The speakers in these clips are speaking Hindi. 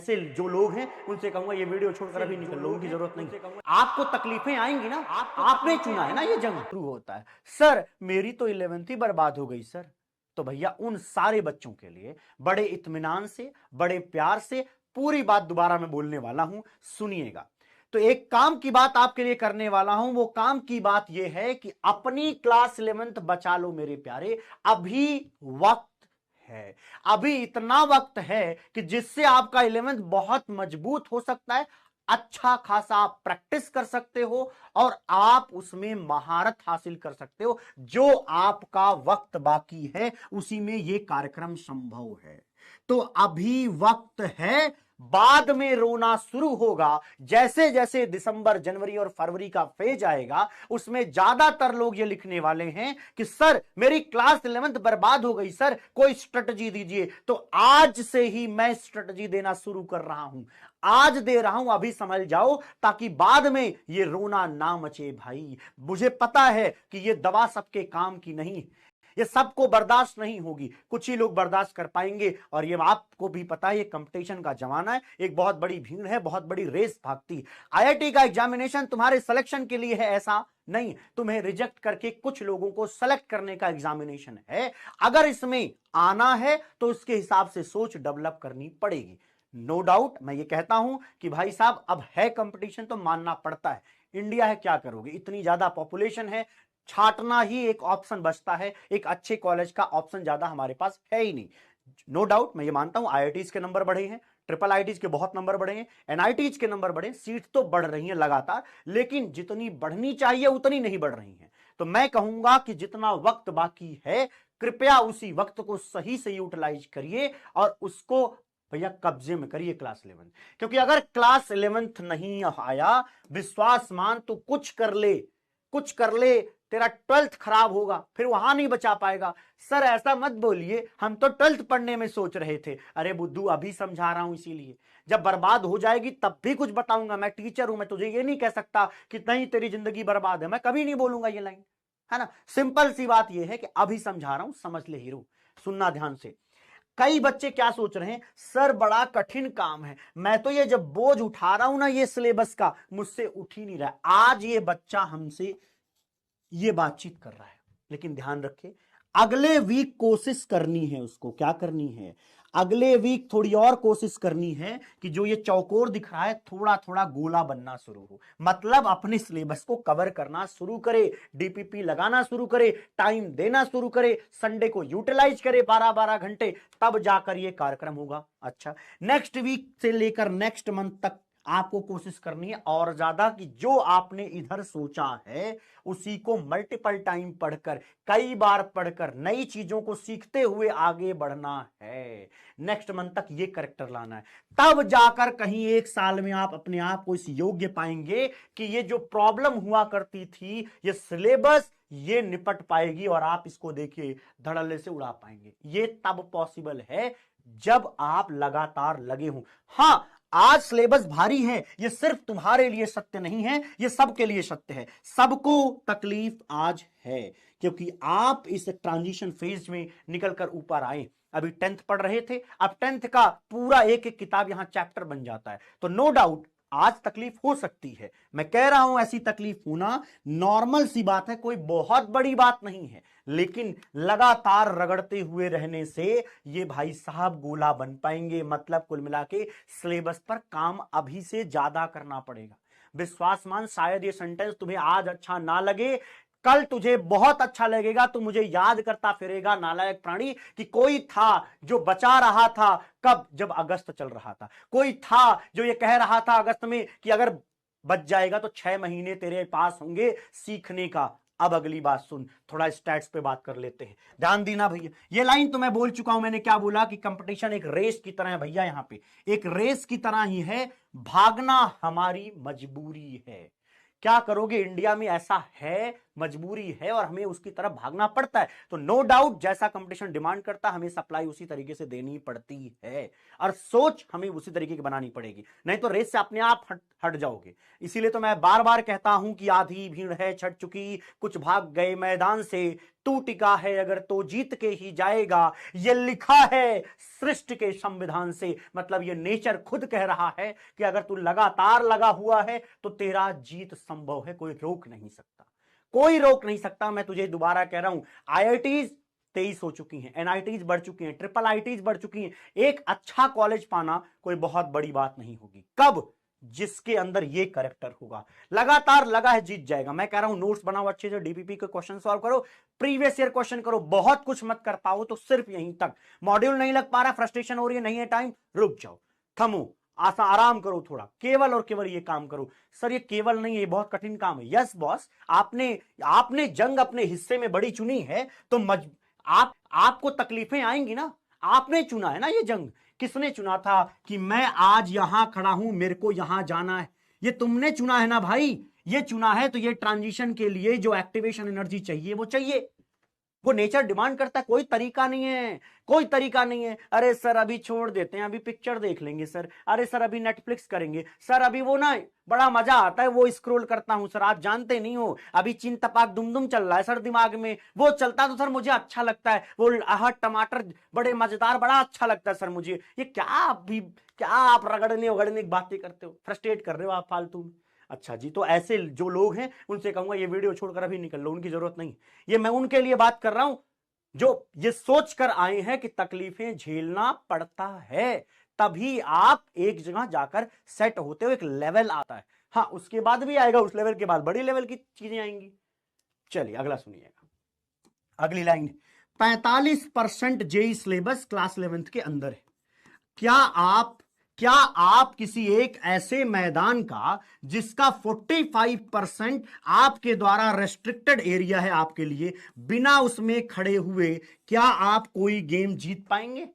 ऐसे जो लोग हैं उनसे कहूंगा ये वीडियो छोड़कर अभी निकल, लोगों की जरूरत नहीं। आपको तकलीफें आएंगी ना, आपने चुना है ना ये जंग। शुरू होता है सर मेरी तो 11th ही बर्बाद हो गई सर। तो भैया उन सारे बच्चों के लिए बड़े इत्मीनान से, बड़े प्यार से पूरी बात दोबारा मैं बोलने वाला हूं, सुनिएगा। तो एक काम की बात आपके लिए करने वाला हूं, वो काम की बात यह है कि अपनी क्लास 11th बचा लो मेरे प्यारे। अभी वक्त है, अभी इतना वक्त है कि जिससे आपका 11th बहुत मजबूत हो सकता है, अच्छा खासा आप प्रैक्टिस कर सकते हो और आप उसमें महारत हासिल कर सकते हो। जो आपका वक्त बाकी है उसी में यह कार्यक्रम संभव है। तो अभी वक्त है, बाद में रोना शुरू होगा। जैसे जैसे दिसंबर, जनवरी और फरवरी का फेज आएगा उसमें ज्यादातर लोग ये लिखने वाले हैं कि सर मेरी क्लास 11th बर्बाद हो गई सर, कोई स्ट्रेटजी दीजिए। तो आज से ही मैं स्ट्रेटजी देना शुरू कर रहा हूं, आज दे रहा हूं, अभी समझ जाओ ताकि बाद में ये रोना ना मचे भाई। मुझे पता है कि ये दवा सबके काम की नहीं, ये सबको बर्दाश्त नहीं होगी, कुछ ही लोग बर्दाश्त कर पाएंगे। और ये आपको भी पता है ये कंपटीशन का जमाना है, एक बहुत बड़ी भीड़ है, बहुत बड़ी रेस भागती। आईआईटी का एग्जामिनेशन तुम्हारे सिलेक्शन के लिए है ऐसा नहीं, तुम्हें रिजेक्ट करके कुछ लोगों को सेलेक्ट करने का एग्जामिनेशन है। अगर इसमें आना है तो उसके हिसाब से सोच डेवलप करनी पड़ेगी। नो डाउट मैं ये कहता हूं कि भाई साहब अब है कंपटीशन तो मानना पड़ता है। इंडिया है, क्या करोगे, इतनी ज्यादा पॉपुलेशन है, छाटना ही एक ऑप्शन बचता है, एक अच्छे कॉलेज का ऑप्शन ज्यादा हमारे पास है ही नहीं। नो डाउट मैं ये मानता हूं आईआईटीज के नंबर बढ़े हैं, ट्रिपल आईटीज के बहुत नंबर बढ़े हैं, एनआईटीज के नंबर बढ़े, सीट तो बढ़ रही हैं लगातार, लेकिन जितनी बढ़नी चाहिए उतनी नहीं बढ़ रही हैं। तो मैं कहूंगा कि जितना वक्त बाकी है कृपया उसी वक्त को सही से यूटिलाइज करिए और उसको भैया कब्जे में करिए क्लास 11। क्योंकि अगर क्लास 11th नहीं आया, विश्वास मान तो कुछ कर ले, कुछ कर ले, तेरा 12th खराब होगा, फिर वहां नहीं बचा पाएगा। सर ऐसा मत बोलिए, हम तो 12th पढ़ने में सोच रहे थे। अरे बुद्धू अभी समझा रहा हूं, इसीलिए जब बर्बाद हो जाएगी तब भी कुछ बताऊंगा। मैं टीचर हूं, मैं तुझे ये नहीं कह सकता कि नहीं तेरी जिंदगी बर्बाद है, मैं कभी नहीं बोलूंगा ये लाइन, है ना। सिंपल सी बात ये है कि अभी समझा रहा हूं, समझ ले हीरो, सुनना ध्यान से। कई बच्चे क्या सोच रहे हैं, सर बड़ा कठिन काम है, मैं तो ये जब बोझ उठा रहा हूं ना ये सिलेबस का, मुझसे उठ ही नहीं रहा है। आज ये बच्चा हमसे ये बातचीत कर रहा है, लेकिन ध्यान रखे अगले वीक कोशिश करनी है, उसको क्या करनी है, अगले वीक थोड़ी और कोशिश करनी है कि जो ये चौकोर दिख रहा है थोड़ा थोड़ा गोला बनना शुरू हो। मतलब अपने सिलेबस को कवर करना शुरू करे, डीपीपी लगाना शुरू करे, टाइम देना शुरू करे, संडे को यूटिलाइज करे 12-12 घंटे, तब जाकर ये कार्यक्रम होगा। अच्छा, नेक्स्ट वीक से लेकर नेक्स्ट मंथ तक आपको कोशिश करनी है और ज्यादा कि जो आपने इधर सोचा है उसी को मल्टीपल टाइम पढ़कर, कई बार पढ़कर, नई चीजों को सीखते हुए आगे बढ़ना है। नेक्स्ट मंथ तक ये करेक्टर लाना है, तब जाकर कहीं एक साल में आप अपने आप को इस योग्य पाएंगे कि ये जो प्रॉब्लम हुआ करती थी, ये सिलेबस ये निपट पाएगी और आप इसको देखिए धड़ल्ले से उड़ा पाएंगे। ये तब पॉसिबल है जब आप लगातार लगे हों। हां, आज सिलेबस भारी है, ये सिर्फ तुम्हारे लिए सत्य नहीं है, ये सबके लिए सत्य है। सबको तकलीफ आज है क्योंकि आप इस ट्रांजिशन फेज में निकलकर ऊपर आए। अभी 10th पढ़ रहे थे, अब 10th का पूरा एक एक किताब यहां चैप्टर बन जाता है। तो नो डाउट आज तकलीफ हो सकती है, मैं कह रहा हूं ऐसी तकलीफ होना नॉर्मल सी बात है, कोई बहुत बड़ी बात नहीं है। लेकिन लगातार रगड़ते हुए रहने से ये भाई साहब गोला बन पाएंगे। मतलब कुल मिला के सिलेबस पर काम अभी से ज्यादा करना पड़ेगा। विश्वास मान, शायद ये सेंटेंस तुम्हें आज अच्छा ना लगे, कल तुझे बहुत अच्छा लगेगा। तू मुझे याद करता फिरेगा नालायक प्राणी कि कोई था जो बचा रहा था, कब, जब अगस्त चल रहा था। कोई था जो ये कह रहा था अगस्त में कि अगर बच जाएगा तो 6 महीने तेरे पास होंगे सीखने का। अब अगली बात सुन, थोड़ा स्टैट्स पे बात कर लेते हैं, ध्यान देना भैया। ये लाइन तो मैं बोल चुका हूं, मैंने क्या बोला कि कंपटीशन एक रेस की तरह है भैया, यहां पे एक रेस की तरह ही है, भागना हमारी मजबूरी है। क्या करोगे, इंडिया में ऐसा है, मजबूरी है और हमें उसकी तरफ भागना पड़ता है। तो नो डाउट जैसा कंपटीशन डिमांड करता है हमें सप्लाई उसी तरीके से देनी पड़ती है और सोच हमें उसी तरीके की बनानी पड़ेगी, नहीं तो रेस से अपने आप हट जाओगे। इसीलिए तो मैं बार बार कहता हूं कि आधी भीड़ है छट चुकी, कुछ भाग गए मैदान से, तू टिका है अगर तो जीत के ही जाएगा, ये लिखा है सृष्टि के संविधान से। मतलब ये नेचर खुद कह रहा है कि अगर तू लगातार लगा हुआ है तो तेरा जीत संभव है, कोई रोक नहीं सकता, कोई रोक नहीं सकता। मैं तुझे दोबारा कह रहा हूं, आईआईटीज 23 हो चुकी हैं, एनआईटीज बढ़ चुकी हैं, ट्रिपल आईटीज बढ़ चुकी हैं। एक अच्छा कॉलेज पाना कोई बहुत बड़ी बात नहीं होगी। कब? जिसके अंदर ये करेक्टर होगा। लगातार लगा है, जीत जाएगा। मैं कह रहा हूं नोट्स बनाओ अच्छे से, डीपीपी के क्वेश्चन सॉल्व करो, प्रीवियस ईयर क्वेश्चन करो, बहुत कुछ मत कर पाओ तो सिर्फ यहीं तक। मॉड्यूल नहीं लग पा रहा, फ्रस्ट्रेशन हो रही है, नहीं है टाइम, रुक जाओ, थमो, आराम करो थोड़ा, केवल और केवल ये काम करो। सर ये केवल नहीं है, ये बहुत कठिन काम है। यस बॉस, आपने जंग अपने हिस्से में बड़ी चुनी है तो आपको तकलीफें आएंगी ना, आपने चुना है ना ये जंग। किसने चुना था कि मैं आज यहां खड़ा हूं, मेरे को यहां जाना है? ये तुमने चुना है ना भाई, ये चुना है। तो ये ट्रांजिशन के लिए जो एक्टिवेशन एनर्जी चाहिए वो चाहिए, वो नेचर डिमांड करता है। कोई तरीका नहीं है, कोई तरीका नहीं है। अरे सर अभी छोड़ देते हैं, अभी पिक्चर देख लेंगे सर, अरे सर अभी नेटफ्लिक्स करेंगे सर, अभी वो ना बड़ा मजा आता है वो स्क्रॉल करता हूं सर, आप जानते नहीं हो, अभी चीन तपाक दुमदुम चल रहा है सर दिमाग में, वो चलता तो सर मुझे अच्छा लगता है, वो टमाटर बड़े मजेदार, बड़ा अच्छा लगता है सर मुझे। ये क्या आप रगड़ने उगड़ने की बातें करते हो, फ्रस्ट्रेट कर रहे हो आप फालतू में। अच्छा जी, तो ऐसे जो लोग हैं उनसे कहूंगा ये वीडियो छोड़कर अभी निकल लो, उनकी जरूरत नहीं। ये मैं उनके लिए बात कर रहा हूं जो ये सोच कर आए हैं कि तकलीफें झेलना पड़ता है, तभी आप एक जगह जाकर सेट होते हो, एक लेवल आता है। हाँ उसके बाद भी आएगा, उस लेवल के बाद बड़ी लेवल की चीजें आएंगी। चलिए अगला सुनिएगा, अगली line. 45% JEE syllabus class 11th के अंदर है। क्या आप किसी एक ऐसे मैदान का जिसका 45% आपके द्वारा रेस्ट्रिक्टेड एरिया है आपके लिए, बिना उसमें खड़े हुए क्या आप कोई गेम जीत पाएंगे?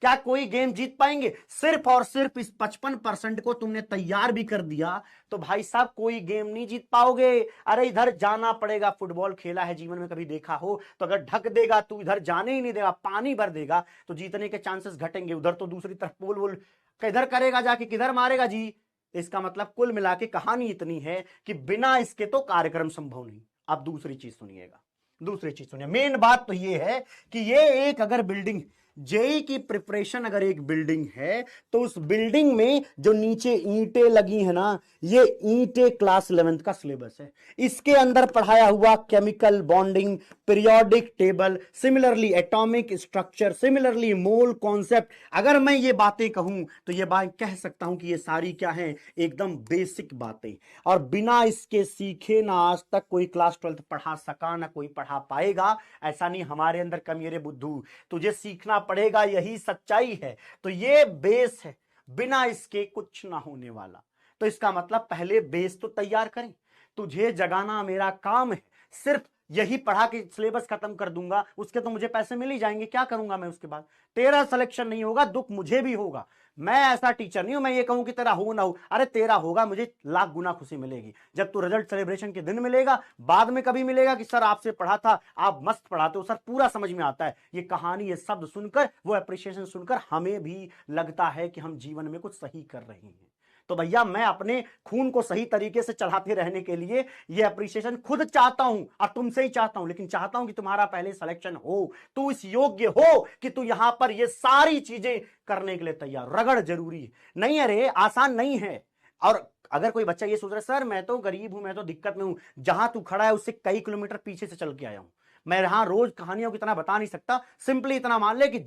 क्या कोई गेम जीत पाएंगे? सिर्फ और सिर्फ इस 55% को तुमने तैयार भी कर दिया तो भाई साहब कोई गेम नहीं जीत पाओगे। अरे इधर जाना पड़ेगा, फुटबॉल खेला है जीवन में कभी देखा हो तो, अगर ढक देगा तू इधर जाने ही नहीं देगा, पानी भर देगा तो जीतने के चांसेस घटेंगे। उधर तो दूसरी तरफ बोल किधर करेगा जाके, किधर मारेगा जी। इसका मतलब कुल मिला के कहानी इतनी है कि बिना इसके तो कार्यक्रम संभव नहीं। अब दूसरी चीज सुनिएगा, दूसरी चीज सुनिए। मेन बात तो ये है कि ये एक अगर बिल्डिंग, जेई की प्रिपरेशन अगर एक बिल्डिंग है तो उस बिल्डिंग में जो नीचे ईंटें लगी है ना, ये ईंटें क्लास 11th का सिलेबस है। इसके अंदर पढ़ाया हुआ chemical bonding, periodic table, similarly atomic structure, similarly mole concept. अगर मैं ये बातें कहूं तो ये बात कह सकता हूं कि ये सारी क्या है, एकदम बेसिक बातें, और बिना इसके सीखे ना आज तक कोई क्लास 12th पढ़ा सका, ना कोई पढ़ा पाएगा। ऐसा नहीं हमारे अंदर कमी रे बुद्धू, तुझे सीखना पड़ेगा, यही सच्चाई है। तो ये बेस है, बिना इसके कुछ ना होने वाला। तो इसका मतलब पहले बेस तो तैयार करें। तुझे जगाना मेरा काम है, सिर्फ यही पढ़ा के सिलेबस खत्म कर दूंगा, उसके तो मुझे पैसे मिल ही जाएंगे, क्या करूंगा मैं उसके बाद? तेरा सिलेक्शन नहीं होगा, दुख मुझे भी होगा। मैं ऐसा टीचर नहीं हूं मैं ये कहूं कि तेरा हो ना हो, अरे तेरा होगा, मुझे लाख गुना खुशी मिलेगी जब तू रिजल्ट सेलिब्रेशन के दिन मिलेगा। बाद में कभी मिलेगा कि सर आपसे पढ़ा था, आप मस्त पढ़ाते हो सर, पूरा समझ में आता है। ये कहानी, ये शब्द सुनकर, वो एप्रिसिएशन सुनकर हमें भी लगता है कि हम जीवन में कुछ सही कर रहे हैं। तो भैया मैं अपने खून को सही तरीके से चलाते रहने के लिए ये अप्रिसिएशन खुद चाहता हूं और तुमसे ही चाहता हूं, लेकिन चाहता हूं कि तुम्हारा पहले सिलेक्शन हो, तू इस योग्य हो कि तू यहां पर ये सारी चीजें करने के लिए तैयार। रगड़ जरूरी है, नहीं अरे आसान नहीं है। और अगर कोई बच्चा ये सोच रहा है सर मैं तो गरीब हूं, मैं तो दिक्कत में हूं, जहां तू खड़ा है उससे कई किलोमीटर पीछे से चल के आया हूं। मैं यहां रोज कहानियों की तरह बता नहीं सकता, सिंपली इतना मान ले कि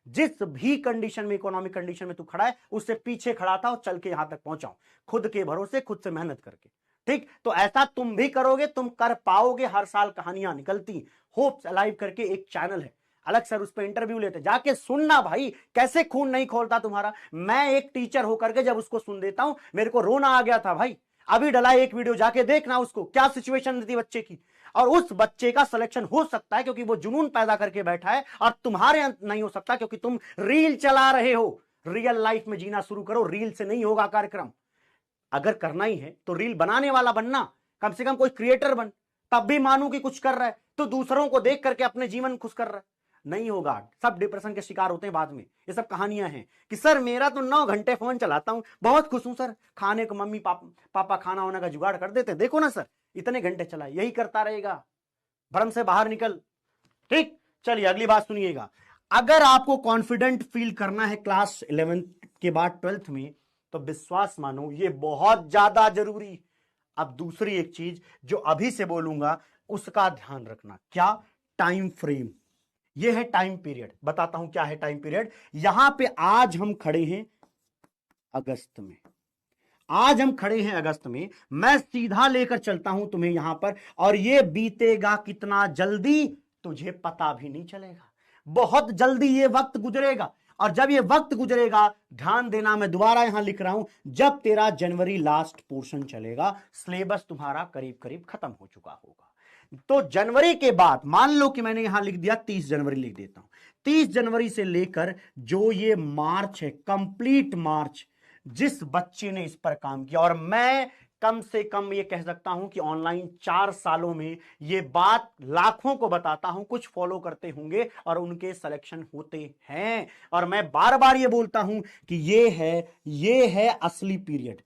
जिस भी कंडीशन में, इकोनॉमिक कंडीशन में तू खड़ा है, उससे पीछे खड़ा था और चल के यहां तक पहुंचा, खुद के भरोसे, खुद से मेहनत करके। ठीक, तो ऐसा तुम भी करोगे, तुम कर पाओगे। हर साल कहानियां निकलती, होप्स अलाइव करके एक चैनल है, अलग सर उस पर इंटरव्यू लेते, जाके सुनना भाई, कैसे खून नहीं खोलता तुम्हारा। मैं एक टीचर होकर के जब उसको सुन देता हूं, मेरे को रोना आ गया था भाई। अभी डला एक वीडियो, जाके देखना उसको, क्या सिचुएशन थी बच्चे की। और उस बच्चे का सिलेक्शन हो सकता है क्योंकि वो जुनून पैदा करके बैठा है, और तुम्हारे नहीं हो सकता क्योंकि तुम रील चला रहे हो। रियल लाइफ में जीना शुरू करो, रील से नहीं होगा कार्यक्रम। अगर करना ही है तो रील बनाने वाला बनना, कम से कम कोई क्रिएटर बन, तब भी मानू कि कुछ कर रहा है। तो दूसरों को देख करके अपने जीवन खुश कर रहा है, नहीं होगा। सब डिप्रेशन के शिकार होते हैं बाद में। ये सब कहानियां हैं कि सर मेरा तो 9 घंटे फोन चलाता हूं, बहुत खुश हूं सर, खाने को मम्मी पापा खाना वाना का जुगाड़ कर देते, देखो ना सर इतने घंटे चला, यही करता रहेगा। भ्रम से बाहर निकल। ठीक, चलिए अगली बात सुनिएगा। अगर आपको कॉन्फिडेंट फील करना है क्लास 11th के बाद 12th में, तो विश्वास मानो ये बहुत ज्यादा जरूरी। अब दूसरी एक चीज जो अभी से बोलूंगा उसका ध्यान रखना। क्या? Time frame. ये है टाइम पीरियड। बताता हूं क्या है टाइम पीरियड। यहां पे आज हम खड़े हैं अगस्त में, आज हम खड़े हैं अगस्त में। मैं सीधा लेकर चलता हूं तुम्हें यहां पर, और ये बीतेगा कितना जल्दी तुझे पता भी नहीं चलेगा। बहुत जल्दी ये वक्त गुजरेगा, और जब ये वक्त गुजरेगा, ध्यान देना, मैं दोबारा यहां लिख रहा हूं, जब तेरा जनवरी लास्ट पोर्शन चलेगा, सिलेबस तुम्हारा करीब करीब खत्म हो चुका होगा। तो जनवरी के बाद मान लो कि मैंने यहां लिख दिया 30 जनवरी, लिख देता हूं 30 जनवरी से लेकर जो ये मार्च है, कंप्लीट मार्च, जिस बच्चे ने इस पर काम किया, और मैं कम से कम ये कह सकता हूं कि ऑनलाइन 4 सालों में ये बात लाखों को बताता हूं, कुछ फॉलो करते होंगे और उनके सिलेक्शन होते हैं। और मैं बार बार ये बोलता हूं कि ये है असली पीरियड,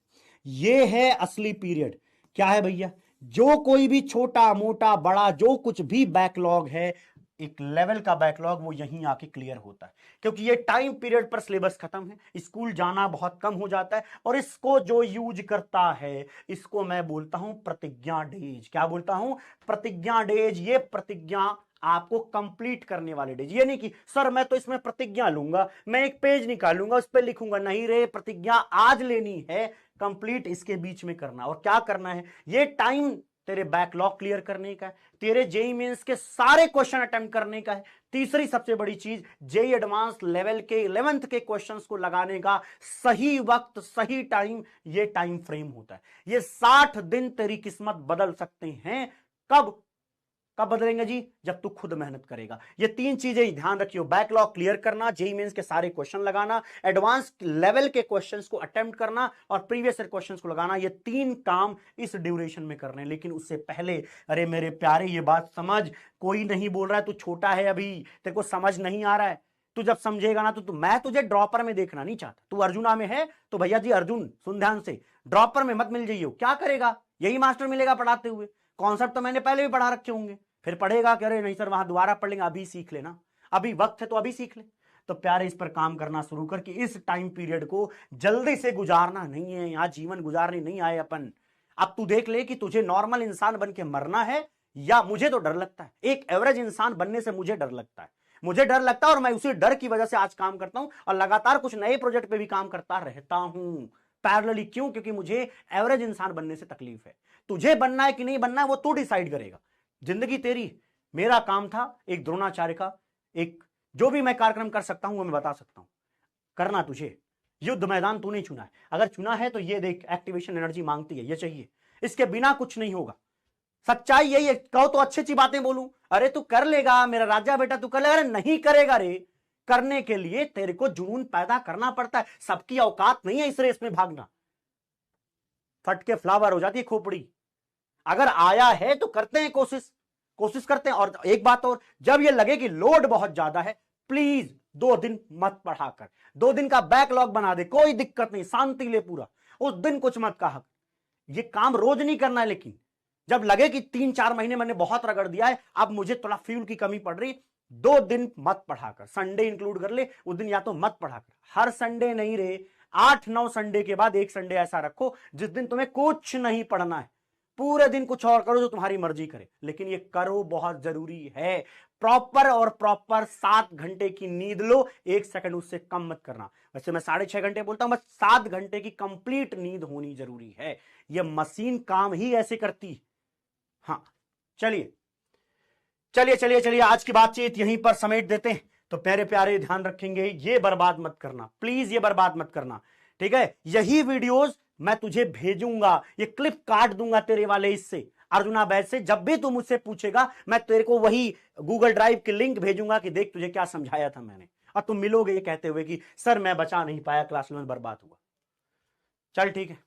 ये है असली पीरियड। क्या है भैया? जो कोई भी छोटा मोटा बड़ा जो कुछ भी बैकलॉग है, एक लेवल का बैकलॉग, वो यहीं आके क्लियर होता है, क्योंकि ये टाइम पीरियड पर सिलेबस खत्म है, स्कूल जाना बहुत कम हो जाता है, और इसको जो यूज करता है, इसको मैं बोलता हूं प्रतिज्ञा डेज। क्या बोलता हूं? प्रतिज्ञा डेज। ये प्रतिज्ञा आपको कंप्लीट करने वाले डेज। ये नहीं कि सर मैं तो इसमें प्रतिज्ञा लूंगा, मैं एक पेज निकालूंगा उस पर लिखूंगा, नहीं रे, प्रतिज्ञा आज लेनी है, कंप्लीट इसके बीच में करना। और क्या करना है? ये टाइम तेरे बैकलॉग क्लियर करने का है, तेरे जेई मेंस के सारे क्वेश्चन अटेम्प्ट करने का है। तीसरी सबसे बड़ी चीज, जेई एडवांस लेवल के 11th के क्वेश्चंस को लगाने का सही वक्त, सही टाइम, ये टाइम फ्रेम होता है। ये 60 दिन तेरी किस्मत बदल सकते हैं। कब कब बदलेंगे जी? जब तू खुद मेहनत करेगा। ये 3 चीजें ध्यान रखियो, बैकलॉग क्लियर करना, जेई मेंस के सारे क्वेश्चन लगाना, एडवांस लेवल के क्वेश्चंस को अटेम्प्ट करना, और प्रीवियस ईयर क्वेश्चंस को लगाना। ये 3 काम इस ड्यूरेशन में करने हैं। लेकिन उससे पहले, अरे मेरे प्यारे, ये बात समझ, कोई नहीं बोल रहा है तू छोटा है अभी, तेरे को समझ नहीं आ रहा है, तू जब समझेगा ना तो मैं तुझे ड्रॉपर में देखना नहीं चाहता। तू अर्जुना में है तो भैया जी अर्जुन सुन ध्यान से, ड्रॉपर में मत मिल जाइयो। क्या करेगा? यही मास्टर मिलेगा पढ़ाते हुए, कॉन्सेप्ट तो मैंने पहले भी पढ़ा रखे होंगे, फिर पढ़ेगा कि अरे नहीं सर वहां दोबारा पढ़ लेंगे, अभी सीख लेना, अभी वक्त है तो अभी सीख ले। तो प्यारे, इस पर काम करना शुरू कर कि इस टाइम पीरियड को जल्दी से गुजारना नहीं है। यहां जीवन गुजारने नहीं आए अपन। अब तू देख ले कि तुझे नॉर्मल इंसान बन के मरना है, या मुझे तो डर लगता है, एक एवरेज इंसान बनने से मुझे डर लगता है, मुझे डर लगता है, और मैं उसी डर की वजह से आज काम करता हूं, और लगातार कुछ नए प्रोजेक्ट पे भी काम करता रहता हूं पैरेलली। क्यों? क्योंकि मुझे एवरेज इंसान बनने से तकलीफ है। तुझे बनना है कि नहीं बनना है वो तू डिसाइड करेगा, जिंदगी तेरी। मेरा काम था एक द्रोणाचार्य का, एक जो भी मैं कार्यक्रम कर सकता हूं वो मैं बता सकता हूं। करना तुझे, युद्ध मैदान तूने चुना है, अगर चुना है तो ये देख, एक्टिवेशन एनर्जी मांगती है, ये चाहिए, इसके बिना कुछ नहीं होगा। सच्चाई यही है। कहो तो अच्छी अच्छी बातें बोलूं, अरे तू कर लेगा मेरा राजा बेटा, तू कर लेगा, अरे नहीं करेगा रे। करने के लिए तेरे को जुनून पैदा करना पड़ता है। सबकी औकात नहीं है इस रेस में भागना, फट के फ्लावर हो जाती है खोपड़ी। अगर आया है तो करते हैं कोशिश करते हैं। और एक बात और, जब ये लगे कि लोड बहुत ज्यादा है, प्लीज 2 दिन मत पढ़ाकर, 2 दिन का बैकलॉग बना दे, कोई दिक्कत नहीं, शांति ले पूरा, उस दिन कुछ मत कहा। ये काम रोज नहीं करना है, लेकिन जब लगे कि 3-4 महीने मैंने बहुत रगड़ दिया है, अब मुझे थोड़ा फ्यूल की कमी पड़ रही, 2 दिन मत पढ़ाकर, संडे इंक्लूड कर ले उस दिन, या तो मत पढ़ाकर, हर संडे नहीं रे, 8-9 संडे के बाद एक संडे ऐसा रखो जिस दिन तुम्हें कुछ नहीं पढ़ना है, पूरे दिन कुछ और करो जो तुम्हारी मर्जी करे, लेकिन ये करो, बहुत जरूरी है। प्रॉपर 7 घंटे की नींद लो, 1 सेकंड उससे कम मत करना। वैसे मैं 6.5 घंटे बोलता हूं, बस 7 घंटे की कंप्लीट नींद होनी जरूरी है। ये मशीन काम ही ऐसे करती है। हाँ, चलिए आज की बातचीत यहीं पर समेट देते हैं। तो प्यारे प्यारे ध्यान रखेंगे, ये बर्बाद मत करना प्लीज, ये बर्बाद मत करना, ठीक है? यही वीडियोस मैं तुझे भेजूंगा, ये क्लिप काट दूंगा तेरे वाले इससे, अर्जुना बैच से। जब भी तू मुझसे पूछेगा मैं तेरे को वही गूगल ड्राइव की लिंक भेजूंगा कि देख तुझे क्या समझाया था मैंने, और तुम मिलोगे ये कहते हुए कि सर मैं बचा नहीं पाया, क्लास में बर्बाद हुआ। चल ठीक है।